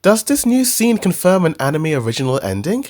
Does this new scene confirm an anime original ending?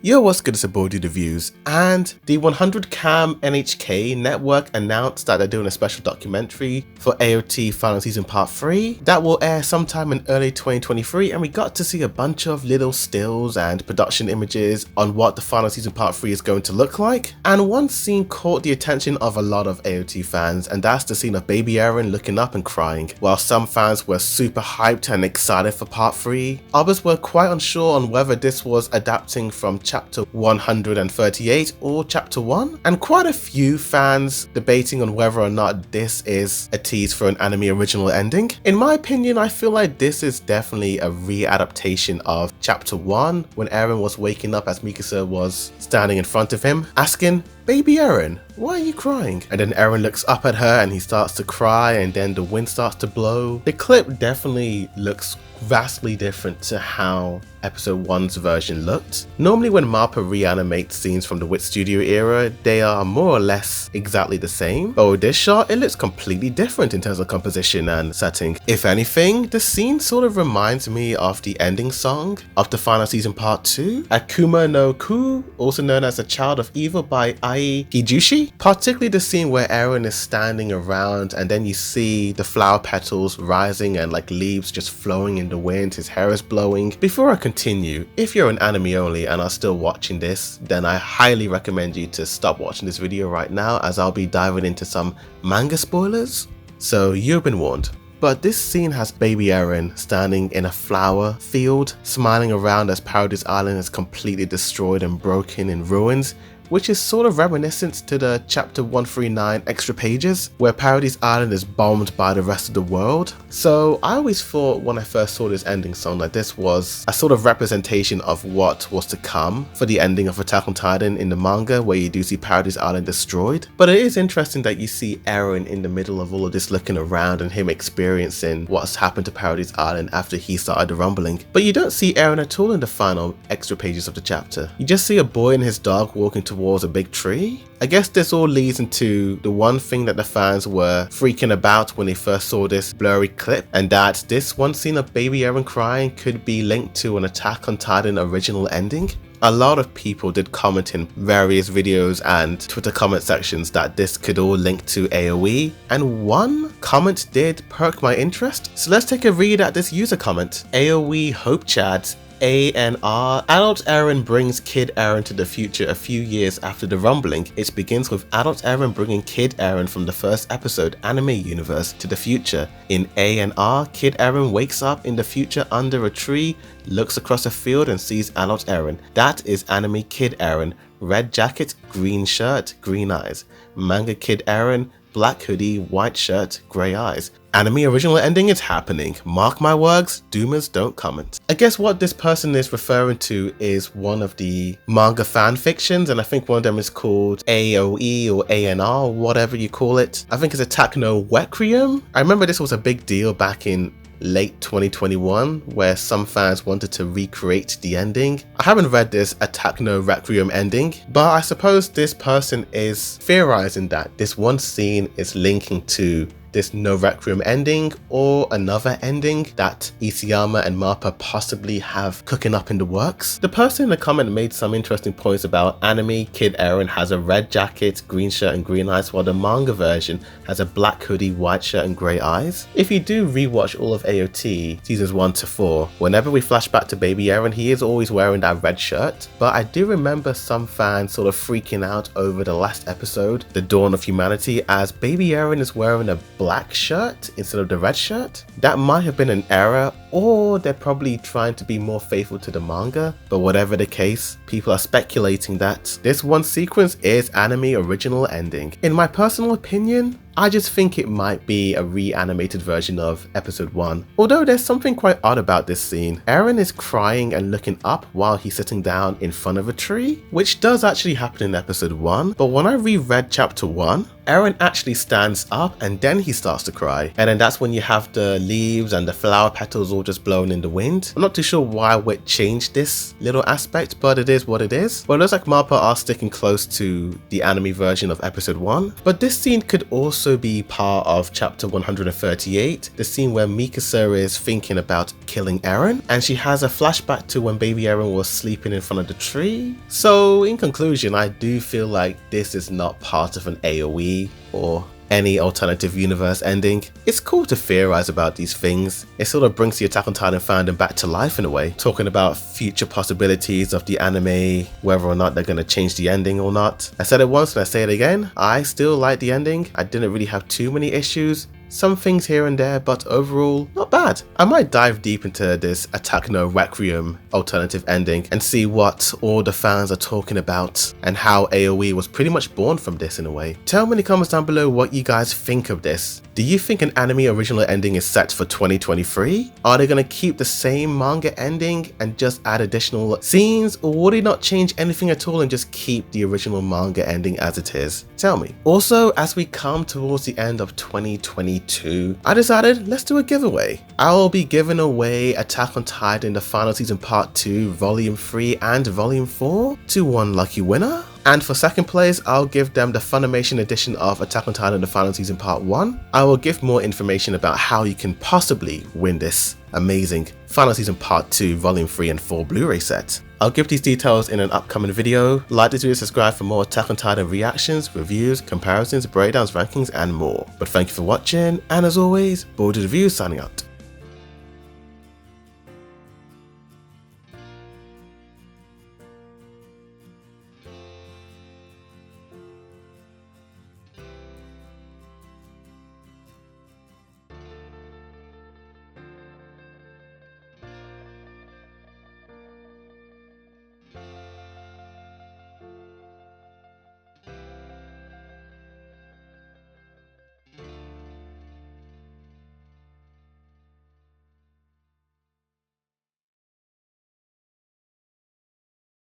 Yo, what's good, it's your boy the Views, and the 100cam NHK network announced that they're doing a special documentary for AOT Final Season Part 3 that will air sometime in early 2023, and we got to see a bunch of little stills and production images on what the Final Season Part 3 is going to look like. And one scene caught the attention of a lot of AOT fans, and that's the scene of baby Eren looking up and crying. While some fans were super hyped and excited for Part 3, others were quite unsure on whether this was adapting from Chapter 138 or Chapter 1, and quite a few fans debating on whether or not this is a tease for an anime original ending. In my opinion, I feel like this is definitely a re-adaptation of Chapter 1, when Eren was waking up as Mikasa was standing in front of him, asking, "Baby Eren, why are you crying?" And then Eren looks up at her and he starts to cry, and then the wind starts to blow. The clip definitely looks vastly different to how episode 1's version looked. Normally when MAPPA reanimates scenes from the Wit Studio era, they are more or less exactly the same, but with this shot it looks completely different in terms of composition and setting. If anything, the scene sort of reminds me of the ending song of the Final Season Part 2, Akuma no Ku, also known as The Child of Evil by Ai Hijushi. Particularly the scene where Eren is standing around and then you see the flower petals rising and like leaves just flowing in the wind, his hair is blowing. Before I continue, if you're an anime only and are still watching this, then I highly recommend you to stop watching this video right now, as I'll be diving into some manga spoilers. So you've been warned. But this scene has baby Eren standing in a flower field, smiling around as Paradise Island is completely destroyed and broken in ruins, which is sort of reminiscent to the Chapter 139 extra pages, where Paradise Island is bombed by the rest of the world. So I always thought when I first saw this ending song that this was a sort of representation of what was to come for the ending of Attack on Titan in the manga, where you do see Paradise Island destroyed. But it is interesting that you see Eren in the middle of all of this looking around and him experiencing what's happened to Paradise Island after he started the rumbling. But you don't see Eren at all in the final extra pages of the chapter. You just see a boy and his dog walking towards a big tree. I guess this all leads into the one thing that the fans were freaking about when they first saw this blurry clip, and that this one scene of baby Eren crying could be linked to an Attack on Titan original ending. A lot of people did comment in various videos and Twitter comment sections that this could all link to AoE, and one comment did perk my interest. So let's take a read at this user comment. AoE Hope Chat ANR. Adult Eren brings Kid Eren to the future a few years after the rumbling. It begins with Adult Eren bringing Kid Eren from the first episode anime universe to the future. In ANR, Kid Eren wakes up in the future under a tree, looks across a field and sees Adult Eren. That is anime Kid Eren. Red jacket, green shirt, green eyes. Manga Kid Eren, black hoodie, white shirt, grey eyes. Anime original ending is happening. Mark my words, doomers don't comment. I guess what this person is referring to is one of the manga fan fictions, and I think one of them is called AOE or ANR or whatever you call it. I think it's Attack no Requiem. I remember this was a big deal back in late 2021, where some fans wanted to recreate the ending. I haven't read this Attack no Requiem ending, but I suppose this person is theorizing that this one scene is linking to this No Requiem ending or another ending that Isayama and MAPPA possibly have cooking up in the works. The person in the comment made some interesting points about anime Kid Eren has a red jacket, green shirt and green eyes, while the manga version has a black hoodie, white shirt and grey eyes. If you do rewatch all of AOT seasons 1 to 4, whenever we flash back to baby Eren, he is always wearing that red shirt. But I do remember some fans sort of freaking out over the last episode, The Dawn of Humanity, as baby Eren is wearing a black shirt instead of the red shirt. That might have been an error, or they're probably trying to be more faithful to the manga, but whatever the case, people are speculating that this one sequence is anime original ending. In my personal opinion, I just think it might be a reanimated version of episode 1. Although there's something quite odd about this scene. Eren is crying and looking up while he's sitting down in front of a tree, which does actually happen in episode 1, but when I reread chapter 1, Eren actually stands up and then he starts to cry. And then that's when you have the leaves and the flower petals all just blowing in the wind. I'm not too sure why we changed this little aspect, but it is what it is. Well, it looks like MAPPA are sticking close to the anime version of episode 1. But this scene could also be part of chapter 138, the scene where Mikasa is thinking about killing Eren, and she has a flashback to when baby Eren was sleeping in front of the tree. So in conclusion, I do feel like this is not part of an AoE or any alternative universe ending. It's cool to theorize about these things. It sort of brings the Attack on Titan fandom back to life in a way, talking about future possibilities of the anime, whether or not they're going to change the ending or not. I said it once and I say it again, I still like the ending. I didn't really have too many issues. Some things here and there, but overall, not bad. I might dive deep into this Attack no Requiem alternative ending and see what all the fans are talking about and how AoE was pretty much born from this in a way. Tell me in the comments down below what you guys think of this. Do you think an anime original ending is set for 2023? Are they going to keep the same manga ending and just add additional scenes, or would they not change anything at all and just keep the original manga ending as it is? Tell me. Also, as we come towards the end of 2022, I decided let's do a giveaway. I will be giving away Attack on Titan the final season part 2, volume 3 and volume 4 to one lucky winner. And for second place, I'll give them the Funimation edition of Attack on Titan the final season part 1. I will give more information about how you can possibly win this amazing final season part 2, volume 3 and 4 Blu-ray set. I'll give these details in an upcoming video. Like this video, subscribe for more Attack on Titan reactions, reviews, comparisons, breakdowns, rankings and more. But thank you for watching, and as always, Border Review signing out.